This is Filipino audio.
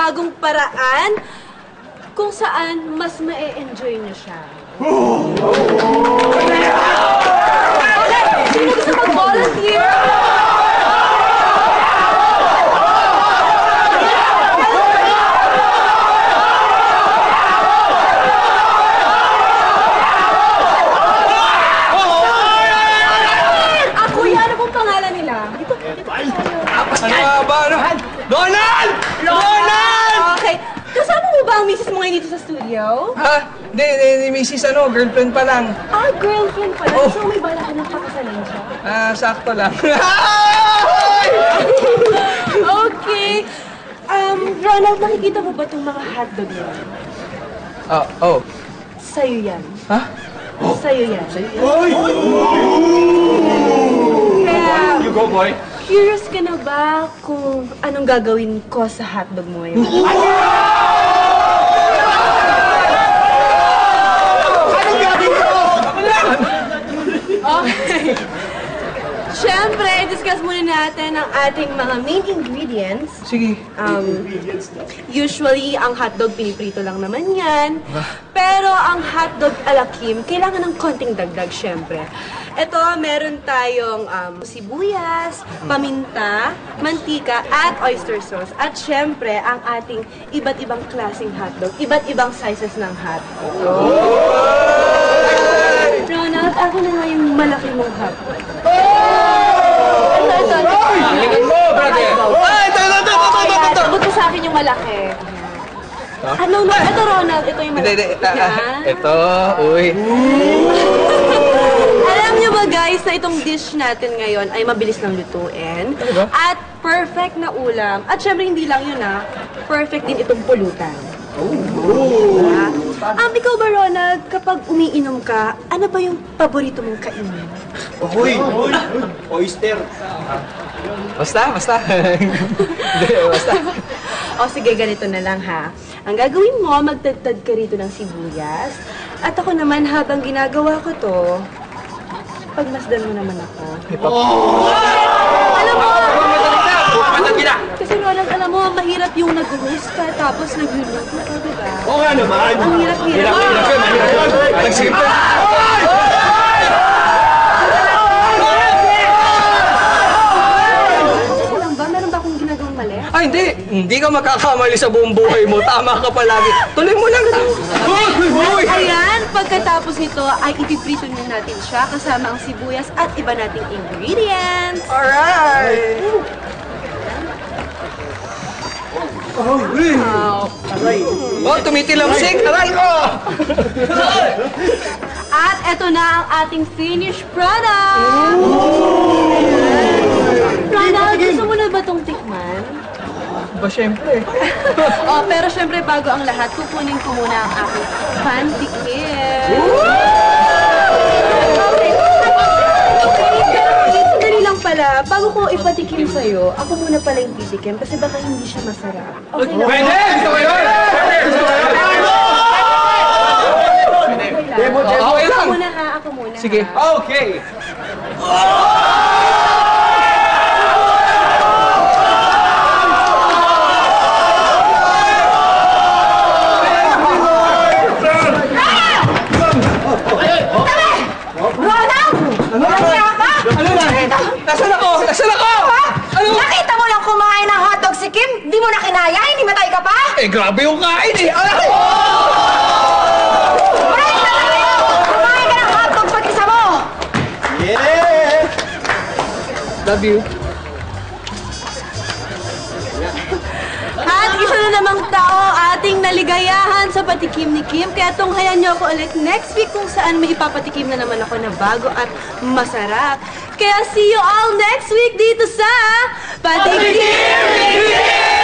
bagong paraan kung saan mas ma-e-enjoy niyo siya. Okay, sino gusto mag-volunteer? Donald! Donald! Okay. Kasama mo ba ang misis mo ngayon dito sa studio? Ha? Hindi, misis girlfriend pa lang. Ah, girlfriend pa lang? So may bala ka ng pakasalan siya? Sakto lang. Okay. Ronald, nakikita mo ba itong mga hotdog yan? Oh. Sa'yo yan. Ha? Sa'yo yan. Kaya, You go, boy. curious ka na ba kung anong gagawin ko sa hotdog mo ngayon? Anong gagawin ko? Okay. Siyempre, discuss muna natin ang ating mga main ingredients. Sige. Usually, ang hotdog piniprito lang naman yan. Pero ang hotdog ala Kim, kailangan ng konting dagdag, siyempre. Ito, meron tayong sibuyas, paminta, mantika, at oyster sauce. At siyempre, ang ating iba't ibang klaseng hotdog, iba't ibang sizes ng hotdog. Ronald, ako na nga yung malaki mong hotdog. Ito. Likod mo, brother! Ito! Sagot ko sa akin yung malaki. Ano na? Ito, Ronald. Ito yung malaki. Ito, uy. Alam niyo ba guys na itong dish natin ngayon ay mabilis ng lutuin at perfect na ulam. At syempre hindi lang yun perfect din itong pulutan. Ikaw ba Ronald, kapag umiinom ka, ano ba yung paborito mong kainin? Oyster. Basta. Basta. O sige, ganito na lang ha. Ang gagawin mo, magtagtad ka rito ng sibuyas. At ako naman habang ginagawa ko to, pagmasdan mo naman ako. Alam mo, kasi Ronald, alam mo, mahirap yung nag-host ka tapos nagluluto ka, diba? Oo nga naman. Ang hirap-hirap. Nagsimple. Alam ba, meron ba akong ginagawang mali? Ay, hindi. Hindi ka makakamali sa buong buhay mo. Tama ka palagi. Tuloy mo lang. Ayan, pagkatapos nito ay ipiprito na natin siya kasama ang sibuyas at iba nating ingredients. Alright! Oh, tumitilamsik! Aray ko! At eto na ang ating finished product! Ronald, gusto mo na ba itong tikman? Ba, syempre. Pero syempre bago ang lahat, kukunin ko muna ang aking pantikim. Sandali lang pala, bago ko ipatikim sa'yo, ako muna pala yung titikim kasi baka hindi siya masarap. Okay lang. Pwede! Gusto ko yun! Okay lang! Ako muna ha, ako muna. Sige. Ha? Okay! Nasaan ako? Ano? Nakita mo lang kumain ng hotdog si Kim? Di mo na kinaya? Hindi matay ka pa? Eh, grabe yung kain eh! Right na tayo! Kumain ka ng hotdog pag isa mo! Yeah! Love you. At isa na namang tao ating naligayahan sa patikim ni Kim. Kaya tunghayan niyo ako ulit next week kung saan may ipapatikim na naman ako na bago at masarap. Kaya see you all next week dito sa Patikim ni Kim!